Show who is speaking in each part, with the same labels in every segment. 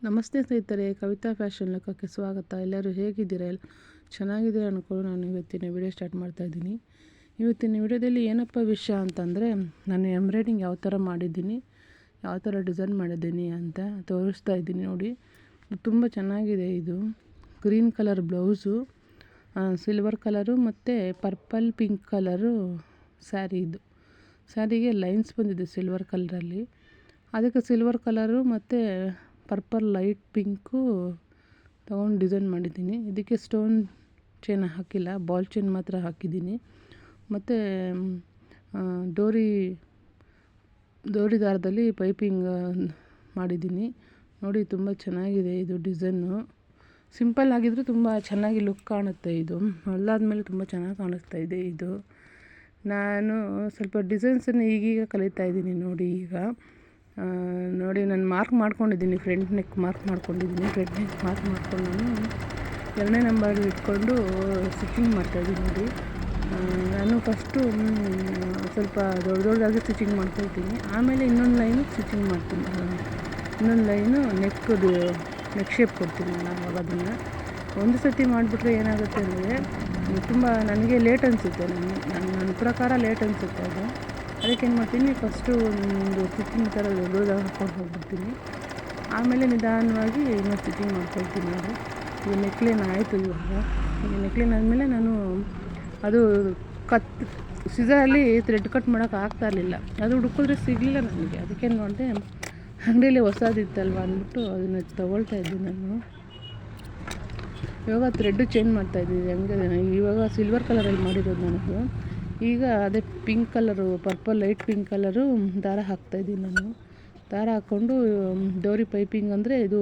Speaker 1: ನಮಸ್ತೆ ಸ್ನೇಹಿತರೆ, ಕವಿತಾ ಫ್ಯಾಷನ್ ಲೋಕಕ್ಕೆ ಸ್ವಾಗತ. ಎಲ್ಲರೂ ಹೇಗಿದ್ದೀರಾ? ಚೆನ್ನಾಗಿದ್ದೀರಾ ಅಂದ್ಕೊಂಡು ನಾನು ಇವತ್ತಿನ ವಿಡಿಯೋ ಸ್ಟಾರ್ಟ್ ಮಾಡ್ತಾಯಿದ್ದೀನಿ. ಇವತ್ತಿನ ವಿಡಿಯೋದಲ್ಲಿ ಏನಪ್ಪ ವಿಷಯ ಅಂತಂದರೆ, ನಾನು ಎಂಬ್ರಾಯ್ಡಿಂಗ್ ಯಾವ ಥರ ಮಾಡಿದ್ದೀನಿ, ಯಾವ ಥರ ಡಿಸೈನ್ ಮಾಡಿದ್ದೀನಿ ಅಂತ ತೋರಿಸ್ತಾ ಇದ್ದೀನಿ. ನೋಡಿ, ತುಂಬ ಚೆನ್ನಾಗಿದೆ. ಇದು green colour blouse, silver colour ಮತ್ತು ಪರ್ಪಲ್ ಪಿಂಕ್ ಕಲರು ಸ್ಯಾರಿ. ಇದು ಸ್ಯಾರಿಗೆ ಲೈನ್ಸ್ ಬಂದಿದೆ ಸಿಲ್ವರ್ ಕಲರಲ್ಲಿ. ಅದಕ್ಕೆ ಸಿಲ್ವರ್ ಕಲರು ಮತ್ತು ಪರ್ಪಲ್ ಲೈಟ್ ಪಿಂಕು ತೊಗೊಂಡು ಡಿಸೈನ್ ಮಾಡಿದ್ದೀನಿ. ಇದಕ್ಕೆ ಸ್ಟೋನ್ ಚೈನ್ ಹಾಕಿಲ್ಲ, ಬಾಲ್ ಚೈನ್ ಮಾತ್ರ ಹಾಕಿದ್ದೀನಿ. ಮತ್ತು ಡೋರಿ ದಾರದಲ್ಲಿ ಪೈಪಿಂಗ್ ಮಾಡಿದ್ದೀನಿ. ನೋಡಿ, ತುಂಬ ಚೆನ್ನಾಗಿದೆ ಇದು ಡಿಸೈನು. ಸಿಂಪಲ್ ಆಗಿದ್ದರೂ ತುಂಬ ಚೆನ್ನಾಗಿ ಲುಕ್ ಕಾಣುತ್ತೆ. ಇದು ಅಲ್ಲಾದಮೇಲೆ ತುಂಬ ಚೆನ್ನಾಗಿ ಕಾಣಿಸ್ತಾ ಇದೆ. ಇದು ನಾನು ಸ್ವಲ್ಪ ಡಿಸೈನ್ಸನ್ನು ಈಗೀಗ ಕಲಿತಾ ಇದ್ದೀನಿ. ನೋಡಿ, ನೋಡಿ ನಾನು ಮಾರ್ಕ್ ಮಾಡ್ಕೊಂಡಿದ್ದೀನಿ, ಫ್ರಂಟ್ ನೆಕ್ ಮಾರ್ಕ್ ಮಾಡ್ಕೊಂಡಿದ್ದೀನಿ. ಫ್ರಂಟ್ ನೆಕ್ ಮಾರ್ಕ್ ಮಾಡ್ಕೊಂಡು ನಾನು 2ನೇ ನಂಬರ್ ಇಟ್ಕೊಂಡು ಸ್ಟಿಚಿಂಗ್ ಮಾಡ್ತಾಯಿದ್ದೀನಿ. ನೋಡಿ, ನಾನು ಫಸ್ಟು ಸ್ವಲ್ಪ ದೊಡ್ಡದಾಗಿ ಸ್ಟಿಚಿಂಗ್ ಮಾಡ್ಕೊಳ್ತೀನಿ. ಆಮೇಲೆ ಇನ್ನೊಂದು ಲೈನು ಸ್ಟಿಚಿಂಗ್ ಮಾಡ್ತೀನಿ. ಇನ್ನೊಂದು ಲೈನು ನೆಕ್ ಶೇಪ್ ಕೊಡ್ತೀನಿ. ನಾನು ಅದನ್ನು ಒಂದು ಸತಿ ಮಾಡಿಬಿಟ್ರೆ ಏನಾಗುತ್ತೆ ಅಂದರೆ ತುಂಬ ನನಗೆ ಲೇಟ್ ಅನಿಸುತ್ತೆ. ನನ್ನ ಪ್ರಕಾರ ಲೇಟ್ ಅನಿಸುತ್ತೆ ಅದು. ಅದಕ್ಕೇನು ಮಾಡ್ತೀನಿ, ಫಸ್ಟು ಒಂದು ಸ್ಟಿಚಿಂಗ್ ಥರ ದೊಡ್ಡದಾಗಿ ಹಾಕ್ಕೊಂಡು ಹೋಗ್ಬಿಡ್ತೀನಿ. ಆಮೇಲೆ ನಿಧಾನವಾಗಿ ಇನ್ನೂ ಸ್ಟಿಚಿಂಗ್ ಮಾಡ್ಕೊಳ್ತೀನಿ. ಅದು ಈಗ ನೆಕ್ಲೇನ್ ಆಯಿತು. ಈಗ ನೆಕ್ಲೇನ್ ಆದಮೇಲೆ ನಾನು ಅದು ಸಿಸರಲ್ಲಿ ಥ್ರೆಡ್ ಕಟ್ ಮಾಡೋಕೆ ಆಗ್ತಾ ಇರಲಿಲ್ಲ. ಅದು ಹುಡುಕಿದ್ರೆ ಸಿಗಲಿಲ್ಲ ನನಗೆ. ಅದಕ್ಕೇನು ಮಾಡಿದೆ, ಅಂಗಡಿಯಲ್ಲಿ ಹೊಸದಿತ್ತಲ್ವ ಅಂದ್ಬಿಟ್ಟು ಅದನ್ನು ತೊಗೊಳ್ತಾ ಇದ್ದೆ ನಾನು. ಇವಾಗ ಥ್ರೆಡ್ಡು ಚೇಂಜ್ ಮಾಡ್ತಾಯಿದ್ದೀನಿ. ಹಂಗೆ ಇವಾಗ ಸಿಲ್ವರ್ ಕಲರಲ್ಲಿ ಮಾಡಿರೋದು ನನಗೆ. ಈಗ ಅದೇ pink colour, purple light pink colour ದಾರ ಹಾಕ್ತಾಯಿದ್ದೀನಿ ನಾನು. ದಾರ ಹಾಕ್ಕೊಂಡು ಡೋರಿ ಪೈಪಿಂಗ್ ಅಂದರೆ ಇದು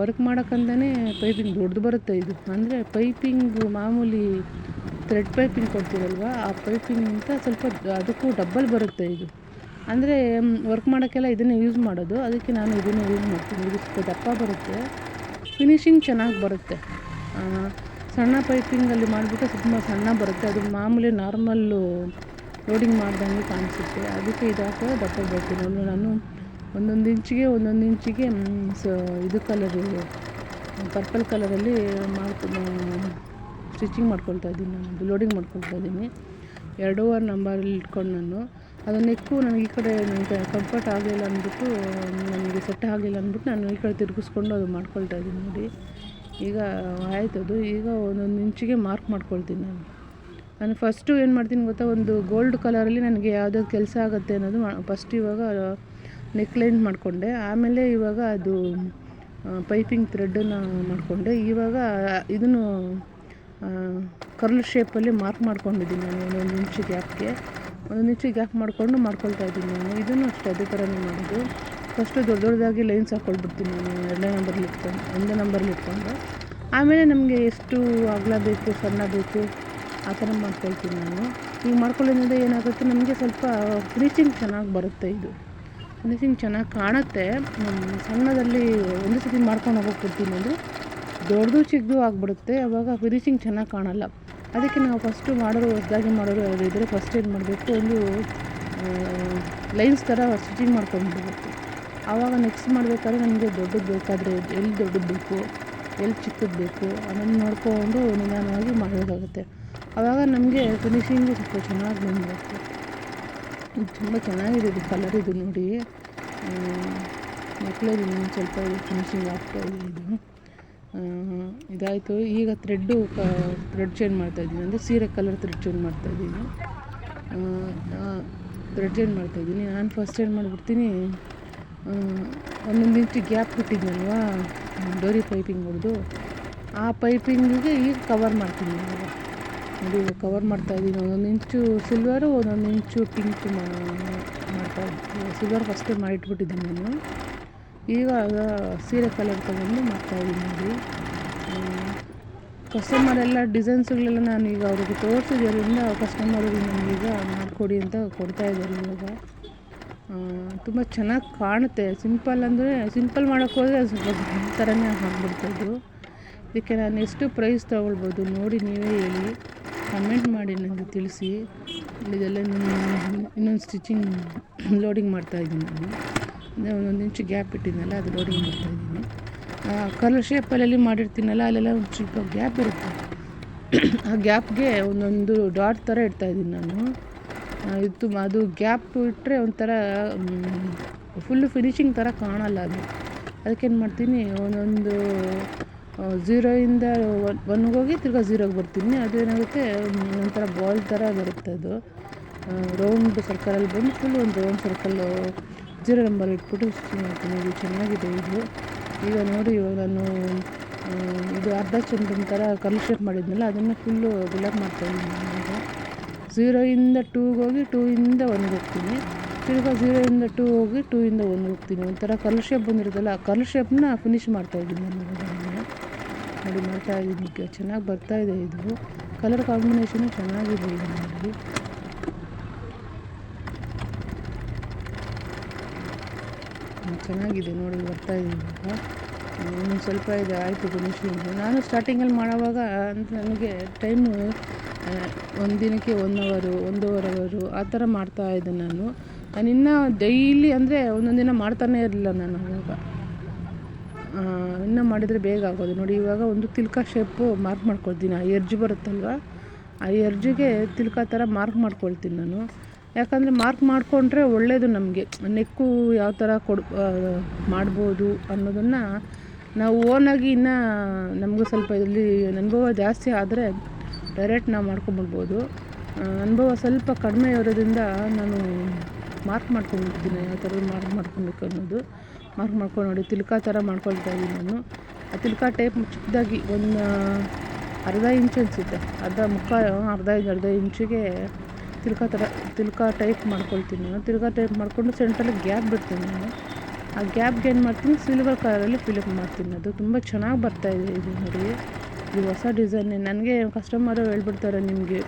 Speaker 1: ವರ್ಕ್ ಮಾಡೋಕ್ಕಂತಲೇ ಪೈಪಿಂಗ್ ದೊಡ್ಡದು ಬರುತ್ತೆ. ಇದು ಅಂದರೆ ಪೈಪಿಂಗು ಮಾಮೂಲಿ ಥ್ರೆಡ್ ಪೈಪಿಂಗ್ ಕೊಡ್ತೀರಲ್ವ, ಆ ಪೈಪಿಂಗಿಂತ ಸ್ವಲ್ಪ ಅದಕ್ಕೂ ಡಬ್ಬಲ್ ಬರುತ್ತೆ. ಇದು ಅಂದರೆ ವರ್ಕ್ ಮಾಡೋಕ್ಕೆಲ್ಲ ಇದನ್ನೇ ಯೂಸ್ ಮಾಡೋದು. ಅದಕ್ಕೆ ನಾನು ಇದನ್ನೇ ಯೂಸ್ ಮಾಡ್ತೀನಿ. ಇದು ಸ್ವಲ್ಪ ದಪ್ಪ ಬರುತ್ತೆ, ಫಿನಿಶಿಂಗ್ ಚೆನ್ನಾಗಿ ಬರುತ್ತೆ. ಸಣ್ಣ ಪೈಪಿಂಗಲ್ಲಿ ಮಾಡಿಬಿಟ್ಟು ತುಂಬ ಸಣ್ಣ ಬರುತ್ತೆ. ಅದು ಮಾಮೂಲಿ ನಾರ್ಮಲ್ಲು ಲೋಡಿಂಗ್ ಮಾಡ್ದಂಗೆ ಕಾಣಿಸುತ್ತೆ. ಅದಕ್ಕೆ ಇದು ಹಾಕಿದ್ರೆ ದಪ್ಪ ಬರ್ತೀನಿ. ನಾನು ಒಂದೊಂದು ಇಂಚಿಗೆ ಇದು ಕಲರು ಪರ್ಪಲ್ ಕಲರಲ್ಲಿ ಸ್ಟಿಚಿಂಗ್ ಮಾಡ್ಕೊಳ್ತಾ ಇದ್ದೀನಿ. ನಾನು ಲೋಡಿಂಗ್ ಮಾಡ್ಕೊಳ್ತಾ ಇದ್ದೀನಿ. 2.5 ನಂಬರಲ್ಲಿ ಇಟ್ಕೊಂಡು ನಾನು ಅದು ನೆಕ್ಕು ನನಗೆ ಈ ಕಡೆ ನನಗೆ ಕಂಫರ್ಟ್ ಆಗಲಿಲ್ಲ ಅಂದ್ಬಿಟ್ಟು, ನನಗೆ ಸೆಟ್ ಆಗಲಿಲ್ಲ ಅಂದ್ಬಿಟ್ಟು ನಾನು ಈ ಕಡೆ ತಿರುಗಿಸ್ಕೊಂಡು ಅದು ಮಾಡ್ಕೊಳ್ತಾ ಇದ್ದೀನಿ. ನೋಡಿ, ಈಗ ಆಯ್ತದು. ಈಗ ಒಂದೊಂದು ಇಂಚಿಗೆ ಮಾರ್ಕ್ ಮಾಡ್ಕೊಳ್ತೀನಿ ನಾನು ಫಸ್ಟು ಏನು ಮಾಡ್ತೀನಿ ಗೊತ್ತಾ, ಒಂದು ಗೋಲ್ಡ್ ಕಲರಲ್ಲಿ ನನಗೆ ಯಾವುದಾದ್ರು ಕೆಲಸ ಆಗುತ್ತೆ ಅನ್ನೋದು ಫಸ್ಟ್ ಇವಾಗ ನೆಕ್ಲೈನ್ ಮಾಡಿಕೊಂಡೆ. ಆಮೇಲೆ ಇವಾಗ ಅದು ಪೈಪಿಂಗ್ ಥ್ರೆಡ್ಡನ್ನು ಮಾಡಿಕೊಂಡೆ. ಇವಾಗ ಇದನ್ನು ಕರ್ಲ್ ಶೇಪಲ್ಲಿ ಮಾರ್ಕ್ ಮಾಡ್ಕೊಂಡಿದ್ದೀನಿ ನಾನು. ಒಂದೊಂದು ಇಂಚು ಗ್ಯಾಪ್ ಮಾಡ್ಕೊಳ್ತಾ ಇದ್ದೀನಿ ನಾನು. ಇದನ್ನು ಅಷ್ಟೇ ಅದೇ ಥರನೇ ಮಾಡೋದು. ಫಸ್ಟು ದೊಡ್ಡದಾಗಿ ಲೈನ್ಸ್ ಹಾಕ್ಕೊಳ್ಬಿಡ್ತೀನಿ ನಾನು 1ನೇ ನಂಬರಲ್ಲಿ ಇಟ್ಕೊಂಡು. ಆಮೇಲೆ ನಮಗೆ ಎಷ್ಟು ಅಗಲ ಬೇಕು, ಸಣ್ಣ ಬೇಕು, ಆ ಥರ ಮಾಡ್ಕೊಳ್ತೀನಿ ನಾನು. ಈಗ ಮಾಡ್ಕೊಳ್ಳೋದ್ರಿಂದ ಏನಾಗುತ್ತೆ, ನಮಗೆ ಸ್ವಲ್ಪ ಫಿನಿಶಿಂಗ್ ಚೆನ್ನಾಗಿ ಬರುತ್ತೆ. ಇದು ಫಿನಿಶಿಂಗ್ ಚೆನ್ನಾಗಿ ಕಾಣುತ್ತೆ. ಸಣ್ಣದಲ್ಲಿ ಒಂದು ಸತಿ ಮಾಡ್ಕೊಂಡು ಹೋಗ್ಬಿಡ್ತೀನಿ ಅಂದರೆ ದೊಡ್ಡದು ಚಿಕ್ಕದು ಆಗಿಬಿಡುತ್ತೆ. ಆವಾಗ ಫಿನಿಶಿಂಗ್ ಚೆನ್ನಾಗಿ ಕಾಣಲ್ಲ. ಅದಕ್ಕೆ ನಾವು ಫಸ್ಟು ಹೊಸದಾಗಿ ಮಾಡೋರು ಯಾರು ಇದ್ದರೆ ಫಸ್ಟ್ ಏನು ಮಾಡಬೇಕು, ಒಂದು ಲೈನ್ಸ್ ಥರ ಸ್ಟಿಚಿಂಗ್ ಮಾಡ್ಕೊಂಡ್ಬಿಡ್ಬೇಕು. ಆವಾಗ ನೆಕ್ಸ್ಟ್ ಮಾಡಬೇಕಾದ್ರೆ ನಮಗೆ ದೊಡ್ಡದು ಬೇಕಾದರೆ ಎಲ್ಲಿ ದೊಡ್ಡದು ಬೇಕು, ಎಲ್ಲಿ ಚಿಕ್ಕದು ಬೇಕು ಅದನ್ನು ನೋಡ್ಕೊಂಡು ನಿಧಾನವಾಗಿ ಮಾಡಬೇಕಾಗುತ್ತೆ. ಆವಾಗ ನಮಗೆ ಫಿನಿಶಿಂಗು ಸ್ವಲ್ಪ ಚೆನ್ನಾಗಿ ಬಂದಿರುತ್ತೆ. ಇದು ತುಂಬ ಚೆನ್ನಾಗಿದೆ. ಇದು ಕಲರ್ ಇದು ನೋಡಿ, ನೆಕ್ಲೇದು ಇನ್ನೊಂದು ಸ್ವಲ್ಪ ಫಿನಿಶಿಂಗ್ ಆಗ್ತಾಯಿದೆ. ಇದು ಇದಾಯಿತು. ಈಗ ಥ್ರೆಡ್ ಚೇಂಜ್ ಮಾಡ್ತಾಯಿದ್ದೀನಿ. ಅಂದರೆ ಸೀರೆ ಕಲರ್ ಥ್ರೆಡ್ ಚೇಂಜ್ ಮಾಡ್ತಾಯಿದ್ದೀನಿ. ನಾನು ಫಸ್ಟ್ ಏನು ಮಾಡಿಬಿಡ್ತೀನಿ, ಒಂದೊಂದು ಇಂಚು ಗ್ಯಾಪ್ ಬಿಟ್ಟಿದ್ನಲ್ವ ಡೋರಿ ಪೈಪಿಂಗ್ ಹೊಡೆದು, ಆ ಪೈಪಿಂಗಿಗೆ ಈಗ ಕವರ್ ಮಾಡ್ತೀನಿ. ನೋಡಿ, ಕವರ್ ಮಾಡ್ತಾಯಿದ್ದೀನಿ. ಒಂದೊಂದು ಇಂಚು ಸಿಲ್ವರು, ಒಂದೊಂದು ಇಂಚು ಪಿಂಕ್ ಮಾಡ್ತಾಯಿದ್ದೀನಿ. ಸಿಲ್ವರ್ ಫಸ್ಟೇ ಮಾಡಿಟ್ಬಿಟ್ಟಿದ್ದೀನಿ ನಾನು. ಈಗ ಸೀರೆ ಕಲರ್ ತೊಗೊಂಡು ಮಾಡ್ತಾಯಿದ್ದೀನಿ. ನೋಡಿ, ಕಸ್ಟಮರೆಲ್ಲ ಡಿಸೈನ್ಸ್ಗಳೆಲ್ಲ ನಾನು ಈಗ ಅವ್ರಿಗೆ ತೋರಿಸಿದ್ರಿಂದ ಕಸ್ಟಮರಿಗೆ ನನಗೀಗ ಮಾಡಿಕೊಡಿ ಅಂತ ಕೊಡ್ತಾಯಿದ್ದಾರೆ. ಇವಾಗ ತುಂಬ ಚೆನ್ನಾಗಿ ಕಾಣುತ್ತೆ. ಸಿಂಪಲ್ ಮಾಡೋಕ್ಕೆ ಹೋದರೆ ಅದು ಸ್ವಲ್ಪ ಥರನೇ ಆಗಿಬಿಡ್ತದ್ದು. ಇದಕ್ಕೆ ನಾನು ಎಷ್ಟು ಪ್ರೈಸ್ ತೊಗೊಳ್ಬೋದು ನೋಡಿ, ನೀವೇ ಹೇಳಿ, ಕಮೆಂಟ್ ಮಾಡಿ ನನಗೆ ತಿಳಿಸಿ. ಇದೆಲ್ಲ ಇನ್ನೊಂದು ಸ್ಟಿಚಿಂಗ್ ಲೋಡಿಂಗ್ ಮಾಡ್ತಾಯಿದ್ದೀನಿ ನಾನು. ಒಂದೊಂದು ಇಂಚು ಗ್ಯಾಪ್ ಇಟ್ಟಿದ್ನಲ್ಲ, ಅದು ಲೋಡಿಂಗ್ ಮಾಡ್ತಾಯಿದ್ದೀನಿ. ಕಲರ್ ಶೇಪಲ್ಲಿ ಮಾಡಿರ್ತೀನಲ್ಲ ಅಲ್ಲೆಲ್ಲ ಒಂದು ಸ್ವಲ್ಪ ಗ್ಯಾಪ್ ಇರುತ್ತೆ. ಆ ಗ್ಯಾಪ್ಗೆ ಒಂದೊಂದು ಡಾಟ್ ಥರ ಇಡ್ತಾಯಿದ್ದೀನಿ ನಾನು. ಅದು ಗ್ಯಾಪ್ ಇಟ್ಟರೆ ಒಂಥರ ಫುಲ್ಲು ಫಿನಿಶಿಂಗ್ ಥರ ಕಾಣಲ್ಲ ಅದು. ಅದಕ್ಕೇನು ಮಾಡ್ತೀನಿ, ಒಂದೊಂದು 0ಇಂದ 1ಗೆ ಹೋಗಿ ತಿರ್ಗಾ 0ಗೆ ಬರ್ತೀನಿ. ಅದೇನಾಗುತ್ತೆ, ಒಂಥರ ಬಾಲ್ ಥರ ಬರುತ್ತೆ. ಅದು ರೌಂಡ್ ಸರ್ಕಲಲ್ಲಿ ಬಂದು ಫುಲ್ ಒಂದು ರೌಂಡ್ ಸರ್ಕಲ್ಲು 0 ನಂಬರ್ ಇಟ್ಬಿಟ್ಟು ಸ್ಟಿಚಿಂಗ್ ಮಾಡ್ತೀನಿ. ಇದು ಚೆನ್ನಾಗಿದೆ ಇದು. ಈಗ ನೋಡಿ, ಇವಾಗ ನಾನು ಇದು ಅರ್ಧ ಚೆಂಡಿನ ಥರ ಕರ್ಲ್ ಶೇಪ್ ಮಾಡಿದ್ನಲ್ಲ, ಅದನ್ನು ಫುಲ್ಲು ಬಿಲ್ಡಪ್ ಮಾಡ್ತಾಯಿದ್ದೀನಿ. ಈಗ 0ಇಂದ 2ಗೆ ಹೋಗಿ 2ಇಂದ 1ಗೆ ಹೋಗ್ತೀನಿ. ತಿರ್ಗಾ 0ಇಂದ 2 ಹೋಗಿ 2ಇಂದ 1ಗೆ ಹೋಗ್ತೀನಿ. ಒಂಥರ ಕರ್ಲ್ ಶೇಪ್ ಬಂದಿರುತ್ತಲ್ಲ, ಆ ಕರ್ಲ್ ಶೇಪ್ನ ಫಿನಿಶ್ ಮಾಡ್ತಾಯಿದ್ದೀನಿ ನಾನು. ನೋಡಿ ಮಾಡ್ತಾಯಿದ್ದೀನಿ, ಚೆನ್ನಾಗಿ ಬರ್ತಾಯಿದೆ. ಇದು ಕಲರ್ ಕಾಂಬಿನೇಷನು ಚೆನ್ನಾಗಿದೆ. ಇದು ನೋಡಿ, ಚೆನ್ನಾಗಿದೆ ನೋಡಿ, ಬರ್ತಾಯಿದೆ. ಇವಾಗ ಇನ್ನೊಂದು ಸ್ವಲ್ಪ ಇದೆ, ಆಯಿತು ಫಿನಿಶಿಂಗ್. ನಾನು ಸ್ಟಾರ್ಟಿಂಗಲ್ಲಿ ಮಾಡೋವಾಗ ಅಂದರೆ ನನಗೆ ಟೈಮು ಒಂದು ದಿನಕ್ಕೆ 1 ಅವರು 1.5 ಅವರು ಆ ಥರ ಮಾಡ್ತಾಯಿದ್ದೆ ನಾನು. ಇನ್ನೂ ಡೈಲಿ ಅಂದರೆ ಒಂದೊಂದು ದಿನ ಮಾಡ್ತಾನೇ ಇರಲಿಲ್ಲ ನಾನು. ಆವಾಗ ಇನ್ನೂ ಮಾಡಿದರೆ ಬೇಗ ಆಗೋದು. ನೋಡಿ, ಇವಾಗ ಒಂದು ತಿಲ್ಕ ಶೇಪು ಮಾರ್ಕ್ ಮಾಡ್ಕೊಳ್ತೀನಿ. ಆ ಎರ್ಜ್ ಬರುತ್ತಲ್ವ, ಆ ಎರ್ಜಿಗೆ ತಿಲ್ಕ ಥರ ಮಾರ್ಕ್ ಮಾಡ್ಕೊಳ್ತೀನಿ ನಾನು. ಯಾಕಂದರೆ ಮಾರ್ಕ್ ಮಾಡಿಕೊಂಡ್ರೆ ಒಳ್ಳೆಯದು ನಮಗೆ. ನೆಕ್ಕು ಯಾವ ಥರ ಮಾಡ್ಬೋದು ಅನ್ನೋದನ್ನು ನಾವು ಓನಾಗಿ ಇನ್ನೂ ನಮಗೂ ಸ್ವಲ್ಪ ಇದರಲ್ಲಿ ಅನುಭವ ಜಾಸ್ತಿ ಆದರೆ ಡೈರೆಕ್ಟ್ ನಾವು ಮಾಡ್ಕೊಂಬಿಡ್ಬೋದು. ಅನುಭವ ಸ್ವಲ್ಪ ಕಡಿಮೆ ಇರೋದ್ರಿಂದ ನಾನು ಮಾರ್ಕ್ ಮಾಡ್ಕೊಂಡ್ಬಿಡ್ತೀನಿ, ಯಾವ ಥರ ಮಾರ್ಕ್ ಮಾಡ್ಕೊಬೇಕು ಅನ್ನೋದು. ಮಾರ್ಕ್ ಮಾಡ್ಕೊಂಡು ನೋಡಿ, ತಿಲ್ಕ ಥರ ಮಾಡ್ಕೊಳ್ತಾ ಇದ್ದೀನಿ ನಾನು. ಆ ತಿಲ್ಕ ಟೈಪ್ ಚಿಕ್ಕದಾಗಿ ಒಂದು ಅರ್ಧ ಇಂಚ್ ಅನಿಸುತ್ತೆ, ಅರ್ಧ ಇಂಚಿಗೆ ತಿಲ್ಕ ಟೈಪ್ ಮಾಡ್ಕೊಳ್ತೀನಿ ನಾನು. ತಿಲ್ಕ ಟೈಪ್ ಮಾಡಿಕೊಂಡು ಸೆಂಟ್ರಲ್ಲಿ ಗ್ಯಾಪ್ ಬಿಡ್ತೀನಿ ನಾನು. ಆ ಗ್ಯಾಪ್ಗೆ ಏನು ಮಾಡ್ತೀನಿ, ಸಿಲ್ವರ್ ಕಲರಲ್ಲಿ ಫಿಲಪ್ ಮಾಡ್ತೀನಿ. ಅದು ತುಂಬ ಚೆನ್ನಾಗಿ ಬರ್ತಾಯಿದೆ. ಇದು ನೋಡಿ, ಇದು ಹೊಸ ಡಿಸೈನ್. ನನಗೆ ಕಸ್ಟಮರು ಹೇಳ್ಬಿಡ್ತಾರೆ, ನಿಮಗೆ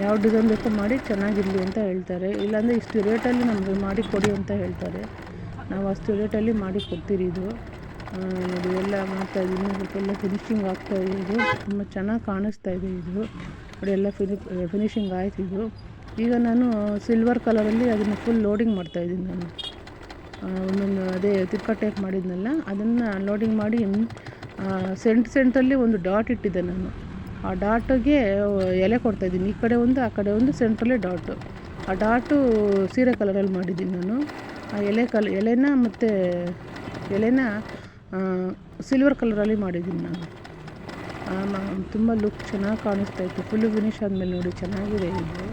Speaker 1: ಯಾವ ಡಿಸೈನ್ ಬೇಕೋ ಮಾಡಿ ಚೆನ್ನಾಗಿರಲಿ ಅಂತ ಹೇಳ್ತಾರೆ. ಇಲ್ಲಾಂದರೆ ಇಷ್ಟು ರೇಟಲ್ಲಿ ನಮಗೆ ಮಾಡಿ ಕೊಡಿ ಅಂತ ಹೇಳ್ತಾರೆ. ನಾವು ಅಷ್ಟು ರೇಟಲ್ಲಿ ಮಾಡಿ ಕೊಡ್ತೀರಿ. ಇದು ನೋಡಿ ಎಲ್ಲ ಮಾಡ್ತಾಯಿದ್ದೀನಿ. ಎಲ್ಲ ಫಿನಿಶಿಂಗ್ ಆಗ್ತಾಯಿದೆ. ಇದು ತುಂಬ ಚೆನ್ನಾಗಿ ಕಾಣಿಸ್ತಾಯಿದೆ. ಇದು ನೋಡಿ, ಎಲ್ಲ ಫಿನಿಶಿಂಗ್ ಆಯ್ತು. ಇದು ಈಗ ನಾನು ಸಿಲ್ವರ್ ಕಲರಲ್ಲಿ ಅದನ್ನು ಫುಲ್ ಲೋಡಿಂಗ್ ಮಾಡ್ತಾಯಿದ್ದೀನಿ ನಾನು. ಒಂದೊಂದು ಅದೇ ತಿರ್ಕ ಟೈಪ್ ಮಾಡಿದ್ನಲ್ಲ, ಅದನ್ನು ಲೋಡಿಂಗ್ ಮಾಡಿ ಸೆಂಟ್ರಲ್ಲಿ ಒಂದು ಡಾಟ್ ಇಟ್ಟಿದ್ದೆ ನಾನು. ಆ ಡಾಟಿಗೆ ಎಲೆ ಕೊಡ್ತಾಯಿದ್ದೀನಿ. ಈ ಕಡೆ ಒಂದು, ಆ ಕಡೆ ಒಂದು, ಸೆಂಟ್ರಲ್ಲಿ ಡಾಟು. ಆ ಡಾಟು ಸೀರೆ ಕಲರಲ್ಲಿ ಮಾಡಿದ್ದೀನಿ ನಾನು. ಆ ಎಲೆನ ಮತ್ತು ಎಲೆನ ಸಿಲ್ವರ್ ಕಲರಲ್ಲಿ ಮಾಡಿದ್ದೀನಿ ನಾನು. ತುಂಬ ಲುಕ್ ಚೆನ್ನಾಗಿ ಕಾಣಿಸ್ತಾಯಿತ್ತು. ಫುಲ್ಲು ಫಿನಿಶ್ ಆದಮೇಲೆ ನೋಡಿ, ಚೆನ್ನಾಗಿದೆ. ಇದು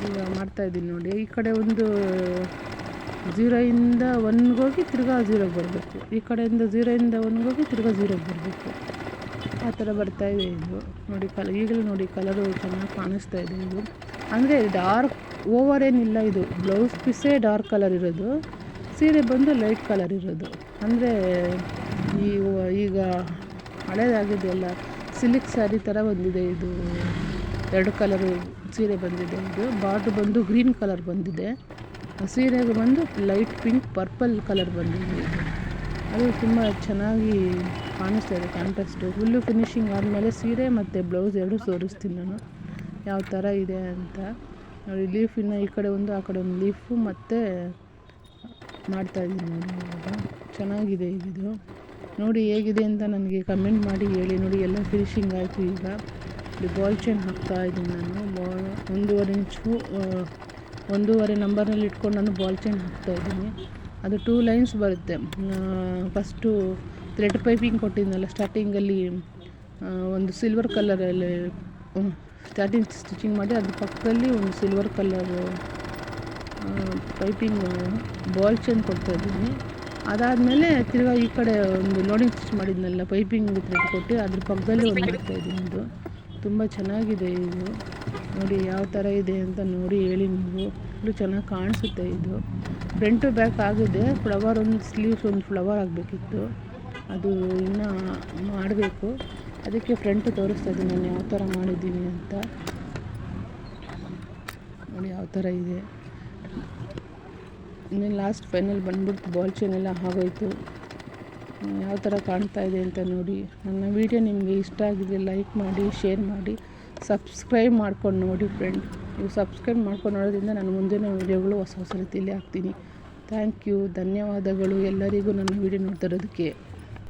Speaker 1: ಈಗ ಮಾಡ್ತಾಯಿದ್ದೀನಿ ನೋಡಿ. ಈ ಕಡೆ ಒಂದು 0ಇಂದ 1ಗೆ ಹೋಗಿ ತಿರ್ಗಾ 0ಗೆ ಬರಬೇಕು. ಈ ಕಡೆಯಿಂದ 0ಇಂದ 1ಗೆ ಹೋಗಿ ತಿರ್ಗಾ 0ಗೆ ಬರಬೇಕು. ಆ ಥರ ಬರ್ತಾಯಿದೆ. ಇದು ನೋಡಿ, ಈಗಲೂ ನೋಡಿ ಕಲರು ಚೆನ್ನಾಗಿ ಕಾಣಿಸ್ತಾಯಿದೆ. ಇದು ಅಂದರೆ ಡಾರ್ಕ್ ಓವರ್ ಏನಿಲ್ಲ. ಇದು ಬ್ಲೌಸ್ ಪೀಸೇ ಡಾರ್ಕ್ ಕಲರ್ ಇರೋದು, ಸೀರೆ ಬಂದು ಲೈಟ್ ಕಲರ್ ಇರೋದು. ಅಂದರೆ ಈಗ ಹಳೇದಾಗಿದೆಯಲ್ಲ, ಸಿಲ್ಕ್ ಸ್ಯಾರಿ ಥರ ಬಂದಿದೆ. ಇದು 2 ಕಲರು ಸೀರೆ ಬಂದಿದೆ. ಇದು ಬಾರ್ಡ್ರ್ ಬಂದು ಗ್ರೀನ್ ಕಲರ್ ಬಂದಿದೆ. ಸೀರೆಗೆ ಬಂದು ಲೈಟ್ ಪಿಂಕ್ ಪರ್ಪಲ್ ಕಲರ್ ಬಂದಿದೆ. ಇದು ಅದು ತುಂಬ ಚೆನ್ನಾಗಿ ಕಾಣಿಸ್ತಾ ಇದೆ, ಕಾಂಟ್ರಾಸ್ಟು. ಫುಲ್ಲು ಫಿನಿಶಿಂಗ್ ಆದಮೇಲೆ ಸೀರೆ ಮತ್ತು ಬ್ಲೌಸ್ 2 ತೋರಿಸ್ತೀನಿ ನಾನು ಯಾವ ಥರ ಇದೆ ಅಂತ. ನೋಡಿ, ಲೀಫಿನ ಈ ಕಡೆ ಒಂದು, ಆ ಕಡೆ ಒಂದು ಲೀಫು ಮತ್ತು ಮಾಡ್ತಾಯಿದ್ದೀನಿ ನೋಡಿ. ಇವಾಗ ಚೆನ್ನಾಗಿದೆ. ಇದು ನೋಡಿ ಹೇಗಿದೆ ಅಂತ ನನಗೆ ಕಮೆಂಟ್ ಮಾಡಿ ಹೇಳಿ. ನೋಡಿ, ಎಲ್ಲ ಫಿನಿಶಿಂಗ್ ಆಯಿತು. ಈಗ ಇದು ಬಾಲ್ ಚೈನ್ ಹಾಕ್ತಾಯಿದ್ದೀನಿ ನಾನು. 1.5 ಇಂಚು 1.5 ನಂಬರ್ನಲ್ಲಿ ಇಟ್ಕೊಂಡು ನಾನು ಬಾಲ್ ಚೈನ್ ಹಾಕ್ತಾಯಿದ್ದೀನಿ. ಅದು 2 ಲೈನ್ಸ್ ಬರುತ್ತೆ. ಫಸ್ಟು ಥ್ರೆಡ್ ಪೈಪಿಂಗ್ ಕೊಟ್ಟಿದ್ನಲ್ಲ ಸ್ಟಾರ್ಟಿಂಗಲ್ಲಿ, ಒಂದು ಸಿಲ್ವರ್ ಕಲರಲ್ಲಿ ಸ್ಟಾರ್ಟಿಂಗ್ ಸ್ಟಿಚಿಂಗ್ ಮಾಡಿ ಅದ್ರ ಪಕ್ಕದಲ್ಲಿ ಒಂದು silver colour piping ball chain ಕೊಡ್ತಾಯಿದ್ದೀನಿ. ಅದಾದಮೇಲೆ ತಿರ್ಗಾ ಈ ಕಡೆ ಒಂದು ಲೋಡಿಂಗ್ ಸ್ಟಿಚ್ ಮಾಡಿದ್ನಲ್ಲ, ಪೈಪಿಂಗ್ ಥ್ರೆಡ್ ಕೊಟ್ಟು ಅದ್ರ ಪಕ್ಕದಲ್ಲಿ ಒಂದು ಮಾಡ್ತಾಯಿದ್ದೀನಿ. ಇದು ತುಂಬ ಚೆನ್ನಾಗಿದೆ. ಇದು ನೋಡಿ ಯಾವ ಥರ ಇದೆ ಅಂತ ನೋಡಿ ಹೇಳಿ ನೀವು. ಇದು ಚೆನ್ನಾಗಿ ಕಾಣಿಸುತ್ತೆ. ಇದು ಫ್ರಂಟು ಬ್ಯಾಕ್ ಆಗಿದೆ. ಫ್ಲವರ್ ಒಂದು ಸ್ಲೀವ್ಸ್ ಒಂದು ಫ್ಲವರ್ ಆಗಬೇಕಿತ್ತು, ಅದು ಇನ್ನೂ ಮಾಡಬೇಕು. ಅದಕ್ಕೆ ಫ್ರಂಟು ತೋರಿಸ್ತಾ ಇದ್ದೀನಿ ನಾನು ಯಾವ ಥರ ಮಾಡಿದ್ದೀನಿ ಅಂತ. ನೋಡಿ ಯಾವ ಥರ ಇದೆ. ಇನ್ನೇನು ಲಾಸ್ಟ್ ಫೈನಲ್ ಬಂದ್ಬಿಟ್ಟು ಬಾಲ್ ಚೈನ್ ಎಲ್ಲ ಆಗೋಯ್ತು. ಯಾವ ಥರ ಕಾಣ್ತಾ ಇದೆ ಅಂತ ನೋಡಿ. ನನ್ನ ವೀಡಿಯೋ ನಿಮಗೆ ಇಷ್ಟ ಆಗಿದ್ರೆ ಲೈಕ್ ಮಾಡಿ, ಶೇರ್ ಮಾಡಿ, ಸಬ್ಸ್ಕ್ರೈಬ್ ಮಾಡ್ಕೊಂಡು ನೋಡಿ ಫ್ರೆಂಡ್. ನೀವು ಸಬ್ಸ್ಕ್ರೈಬ್ ಮಾಡ್ಕೊಂಡು ನೋಡೋದ್ರಿಂದ ನಾನು ಮುಂದಿನ ವೀಡಿಯೋಗಳು ಹೊಸ ರೀತಿಯಲ್ಲಿ ಹಾಕ್ತೀನಿ. ಥ್ಯಾಂಕ್ ಯು, ಧನ್ಯವಾದಗಳು ಎಲ್ಲರಿಗೂ ನನ್ನ ವಿಡಿಯೋ ನೋಡ್ತಿರೋದಕ್ಕೆ.